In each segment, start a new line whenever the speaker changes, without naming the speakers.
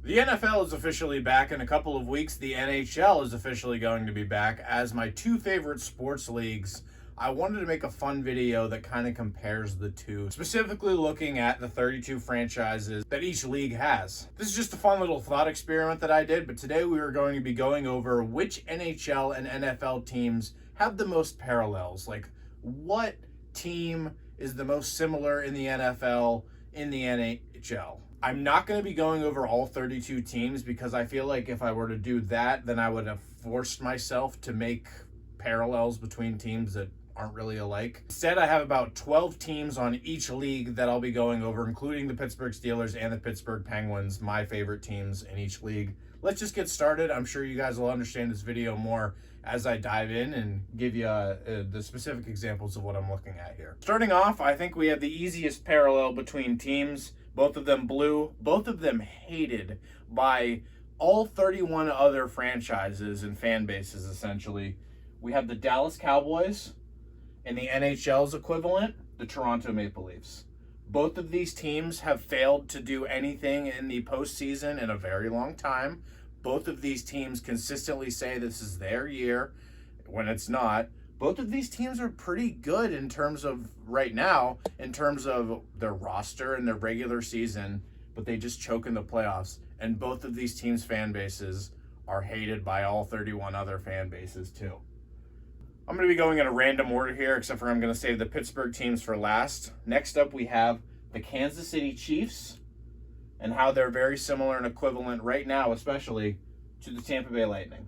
The NFL is officially back. In a couple of weeks, the NHL is officially going to be back. As my two favorite sports leagues, I wanted to make a fun video that kind of compares the two, specifically looking at the 32 franchises that each league has. This is just a fun little thought experiment that I did, but today we are going to be going over which NHL and NFL teams have the most parallels. Like, what team is the most similar in the NFL in the NHL? I'm not going to be going over all 32 teams because I feel like if I were to do that, then I would have forced myself to make parallels between teams that aren't really alike. Instead, I have about 12 teams on each league that I'll be going over, including the Pittsburgh Steelers and the Pittsburgh Penguins, my favorite teams in each league. Let's just get started. I'm sure you guys will understand this video more as I dive in and give you the specific examples of what I'm looking at here. Starting off, I think we have the easiest parallel between teams. Both of them blue, both of them hated by all 31 other franchises and fan bases, essentially. We have the Dallas Cowboys and the NHL's equivalent, the Toronto Maple Leafs. Both of these teams have failed to do anything in the postseason in a very long time. Both of these teams consistently say this is their year when it's not. Both of these teams are pretty good in terms of right now, in terms of their roster and their regular season, but they just choke in the playoffs. And both of these teams' fan bases are hated by all 31 other fan bases too. I'm going to be going in a random order here, except for I'm going to save the Pittsburgh teams for last. Next up, we have the Kansas City Chiefs and how they're very similar and equivalent right now, especially to the Tampa Bay Lightning.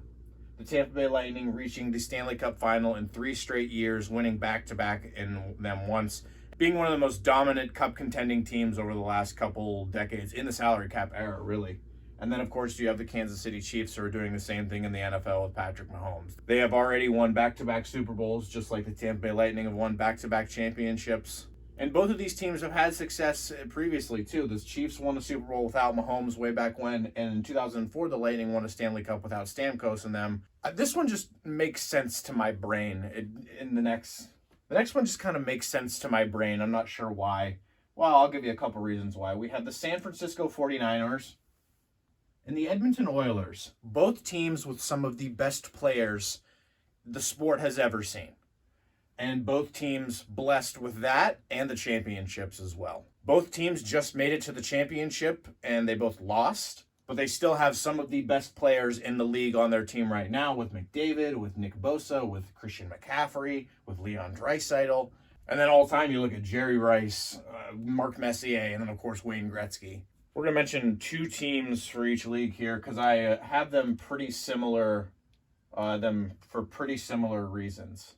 The Tampa Bay Lightning reaching the Stanley Cup final in 3 straight years, winning back-to-back in them once, being one of the most dominant cup contending teams over the last couple decades in the salary cap era, really. And then, of course, you have the Kansas City Chiefs who are doing the same thing in the NFL with Patrick Mahomes. They have already won back-to-back Super Bowls, just like the Tampa Bay Lightning have won back-to-back championships. And both of these teams have had success previously, too. The Chiefs won the Super Bowl without Mahomes way back when, and in 2004, the Lightning won a Stanley Cup without Stamkos and them. This one just makes sense to my brain. The next one just kind of makes sense to my brain. I'm not sure why. Well, I'll give you a couple reasons why. We have the San Francisco 49ers and the Edmonton Oilers, both teams with some of the best players the sport has ever seen. And both teams blessed with that and the championships as well. Both teams just made it to the championship and they both lost, but they still have some of the best players in the league on their team right now with McDavid, with Nick Bosa, with Christian McCaffrey, with Leon Draisaitl. And then all time you look at Jerry Rice, Mark Messier, and then of course Wayne Gretzky. We're going to mention 2 teams for each league here because I have them pretty similar, for pretty similar reasons.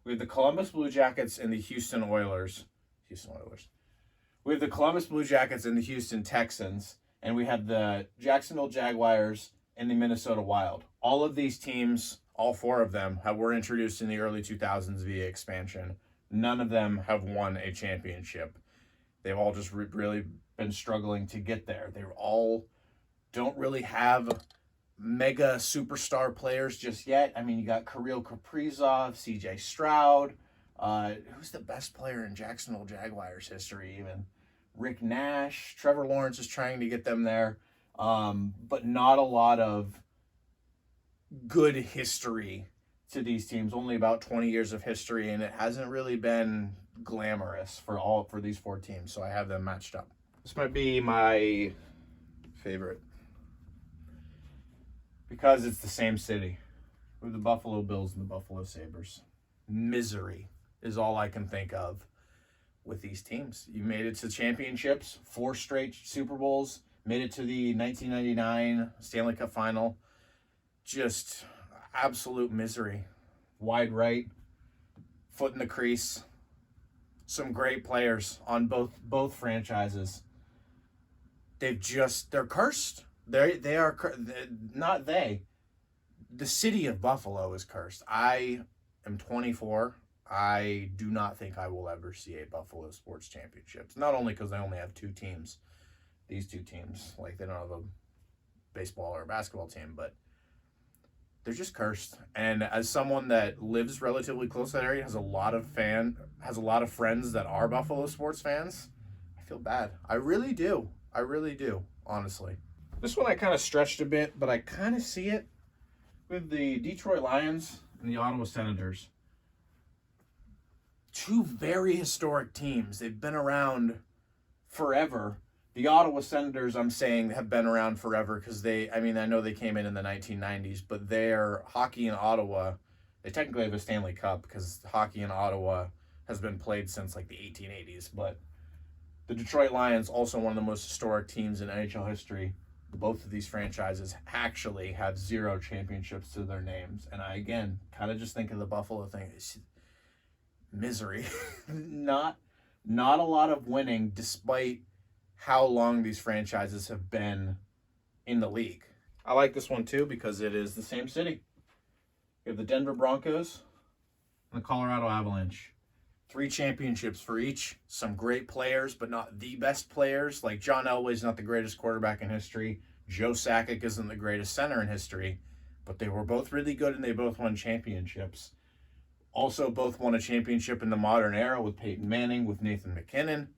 We have the Columbus Blue Jackets and the Houston Oilers. We have the Columbus Blue Jackets and the Houston Texans, and we have the Jacksonville Jaguars and the Minnesota Wild. All of these teams, all 4 of them, were introduced in the early 2000s via expansion. None of them have won a championship. They've all just really been struggling to get there. They all don't really have mega superstar players just yet. I mean, you got Kirill Kaprizov, CJ Stroud. Who's the best player in Jacksonville Jaguars history even? Rick Nash. Trevor Lawrence is trying to get them there. But not a lot of good history to these teams. Only about 20 years of history, and it hasn't really been glamorous for these 4 teams. So I have them matched up. This might be my favorite because it's the same city. We have the Buffalo Bills and the Buffalo Sabres. Misery is all I can think of with these teams. You made it to championships, 4 straight Super Bowls, made it to the 1999 Stanley Cup final. Just absolute misery. Wide right, foot in the crease. Some great players on both franchises. They're cursed. They are not they. The city of Buffalo is cursed. I am 24. I do not think I will ever see a Buffalo Sports Championships. Not only because they only have 2 teams, these 2 teams, like they don't have a baseball or a basketball team, but they're just cursed. And as someone that lives relatively close to that area, has a lot of friends that are Buffalo sports fans, I feel bad. I really do, honestly. This one I kind of stretched a bit, but I kind of see it with the Detroit Lions and the Ottawa Senators. Two very historic teams. They've been around forever. The Ottawa Senators, I'm saying, have been around forever because I know they came in the 1990s, but their hockey in Ottawa, they technically have a Stanley Cup because hockey in Ottawa has been played since like the 1880s. But the Detroit Lions, also one of the most historic teams in NHL history. Both of these franchises actually have 0 championships to their names. And I, again, kind of just think of the Buffalo thing. It's misery. Not a lot of winning despite how long these franchises have been in the league. I like this one too because it is the same city. You have the Denver Broncos and the Colorado Avalanche. 3 championships for each. Some great players, but not the best players. Like John Elway's not the greatest quarterback in history. Joe Sakic isn't the greatest center in history. But they were both really good and they both won championships. Also both won a championship in the modern era with Peyton Manning, with Nathan McKinnon.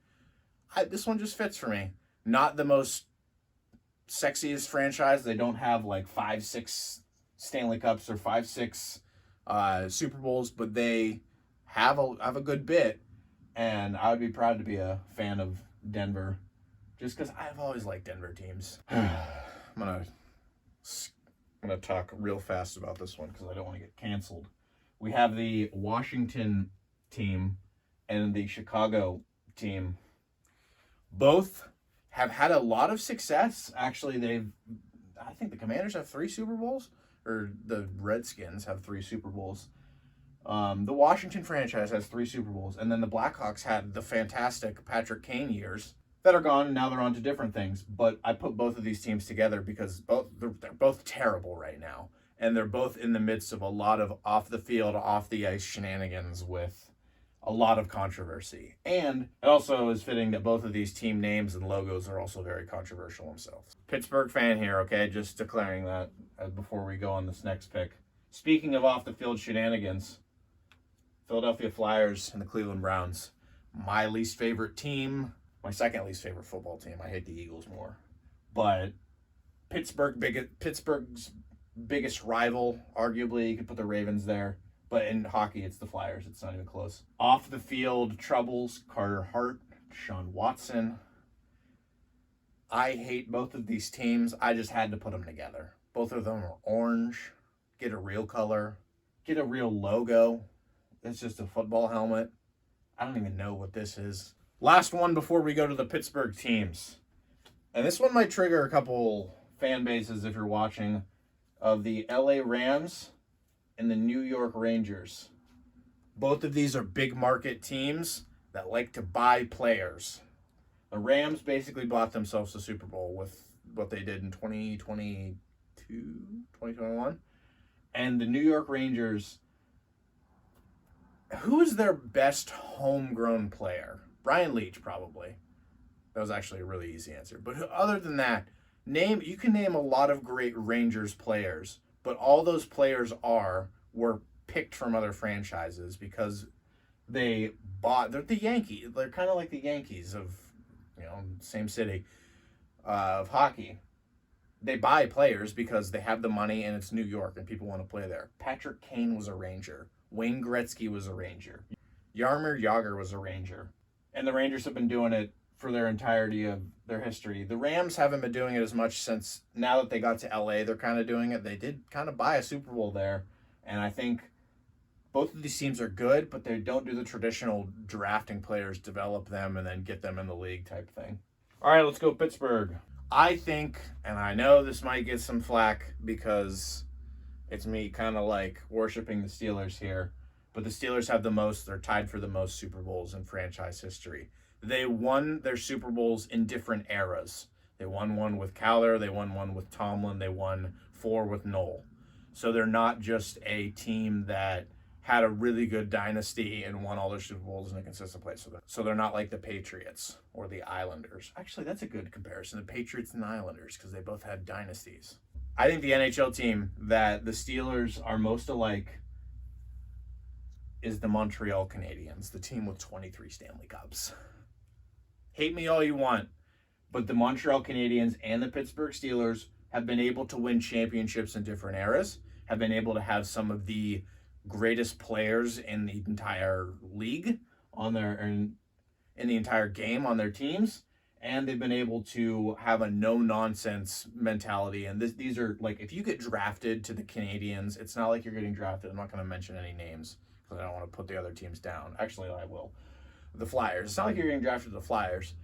This one just fits for me. Not the most sexiest franchise. They don't have like 5-6 Stanley Cups or 5-6 Super Bowls, but they have a good bit, and I would be proud to be a fan of Denver, just because I've always liked Denver teams. I'm gonna talk real fast about this one because I don't want to get canceled. We have the Washington team and the Chicago team. Both have had a lot of success. Actually, I think the Commanders have 3 Super Bowls, or the Redskins have 3 Super Bowls. The Washington franchise has 3 Super Bowls, and then the Blackhawks had the fantastic Patrick Kane years that are gone, and now they're on to different things. But I put both of these teams together because they're both terrible right now, and they're both in the midst of a lot of off-the-field, off-the-ice shenanigans with a lot of controversy. And it also is fitting that both of these team names and logos are also very controversial themselves. Pittsburgh fan here, okay? Just declaring that before we go on this next pick. Speaking of off-the-field shenanigans, Philadelphia Flyers and the Cleveland Browns. My least favorite team, my second least favorite football team. I hate the Eagles more. But Pittsburgh's biggest rival, arguably. You could put the Ravens there. But in hockey, it's the Flyers. It's not even close. Off the field troubles, Carter Hart, Deshaun Watson. I hate both of these teams. I just had to put them together. Both of them are orange. Get a real color. Get a real logo. It's just a football helmet. I don't even know what this is. Last one before we go to the Pittsburgh teams. And this one might trigger a couple fan bases if you're watching, of the LA Rams and the New York Rangers. Both of these are big market teams that like to buy players. The Rams basically bought themselves a Super Bowl with what they did in 2021. And the New York Rangers, who is their best homegrown player? Brian Leach, probably. That was actually a really easy answer. But other than that, you can name a lot of great Rangers players, but all those players were picked from other franchises because they're the Yankees. They're kind of like the Yankees of, same city, of hockey. They buy players because they have the money and it's New York and people want to play there. Patrick Kane was a Ranger. Wayne Gretzky was a Ranger. Jaromir Jagr was a Ranger. And the Rangers have been doing it for their entirety of their history. The Rams haven't been doing it as much since now that they got to LA, they're kind of doing it. They did kind of buy a Super Bowl there. And I think both of these teams are good, but they don't do the traditional drafting players, develop them, and then get them in the league type thing. All right, let's go Pittsburgh. I think, and I know this might get some flack because it's me kind of like worshiping the Steelers here, but the Steelers have they're tied for the most Super Bowls in franchise history. They won their Super Bowls in different eras. They won one with Cowler, they won one with Tomlin, they won 4 with Noel. So they're not just a team that had a really good dynasty and won all their Super Bowls in a consistent place. So they're not like the Patriots or the Islanders. Actually, that's a good comparison, the Patriots and the Islanders, because they both had dynasties. I think the NHL team that the Steelers are most alike is the Montreal Canadiens, the team with 23 Stanley Cups. Hate me all you want. but the Montreal Canadiens and the Pittsburgh Steelers have been able to win championships in different eras, have been able to have some of the greatest players in the entire league on their in the entire game on their teams, and they've been able to have a no-nonsense mentality. And these are, like, if you get drafted to the Canadiens, it's not like you're getting drafted. I'm not going to mention any names because I don't want to put the other teams down. Actually, I will. The Flyers. It's not like you're getting drafted to the Flyers.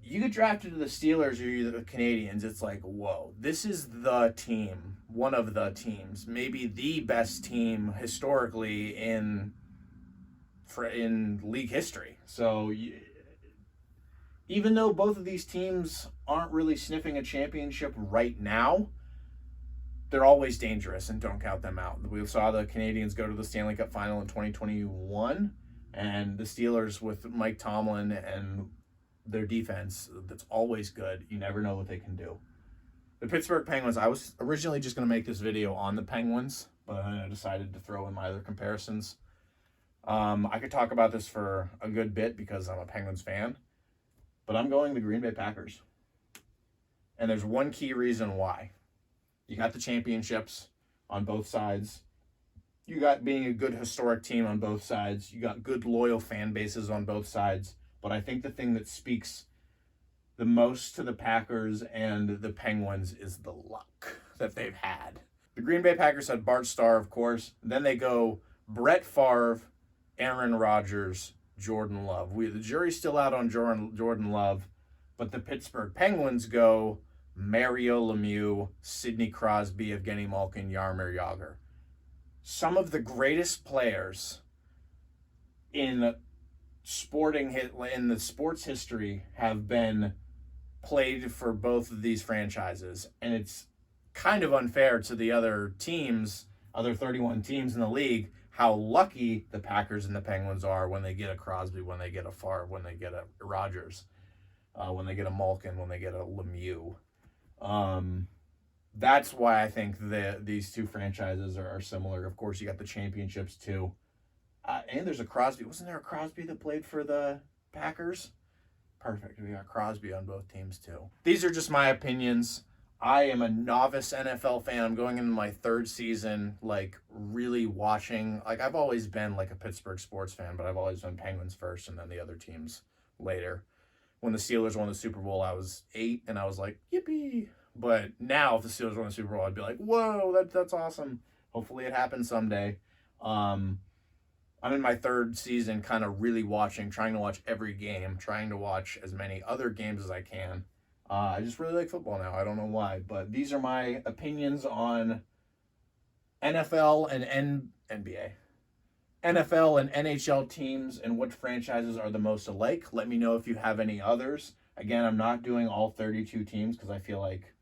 You get drafted to the Steelers or the Canadiens, it's like, whoa, this is the team, one of the teams, maybe the best team historically in league history. So even though both of these teams aren't really sniffing a championship right now, they're always dangerous, and don't count them out. We saw the Canadiens go to the Stanley Cup final in 2021, and the Steelers with Mike Tomlin and their defense, that's always good. You never know what they can do. The Pittsburgh Penguins, I was originally just going to make this video on the Penguins, but I decided to throw in my other comparisons. I could talk about this for a good bit because I'm a Penguins fan, but I'm going the Green Bay Packers. And there's one key reason why. You got the championships on both sides. You got being a good historic team on both sides. You got good loyal fan bases on both sides. But I think the thing that speaks the most to the Packers and the Penguins is the luck that they've had. The Green Bay Packers had Bart Starr, of course. Then they go Brett Favre, Aaron Rodgers, Jordan Love. The jury's still out on Jordan Love, but the Pittsburgh Penguins go Mario Lemieux, Sidney Crosby, Evgeny Malkin, Jaromir Jagr. Some of the greatest players in the sports history have been played for both of these franchises, and it's kind of unfair to the other 31 teams in the league, how lucky the Packers and the Penguins are when they get a Crosby, when they get a Favre, when they get a Rodgers, when they get a Malkin, when they get a Lemieux. That's why I think these two franchises are similar. Of course, you got the championships too. And there's a Crosby. Wasn't there a Crosby that played for the Packers? Perfect. We got Crosby on both teams too. These are just my opinions. I am a novice NFL fan. I'm going into my third season, like, really watching. Like, I've always been like a Pittsburgh sports fan, but I've always been Penguins first and then the other teams later. When the Steelers won the Super Bowl, I was 8 and I was like, yippee. But now if the Steelers won the Super Bowl, I'd be like, whoa, that's awesome. Hopefully it happens someday. I'm in my third season kind of really trying to watch every game, trying to watch as many other games as I can. I just really like football now. I don't know why, but these are my opinions on NFL and NBA. NFL and NHL teams and what franchises are the most alike. Let me know if you have any others. Again, I'm not doing all 32 teams because I feel like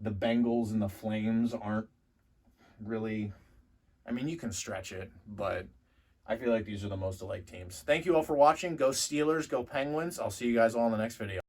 the Bengals and the Flames aren't really... I mean, you can stretch it, but I feel like these are the most alike teams. Thank you all for watching. Go Steelers, go Penguins. I'll see you guys all in the next video.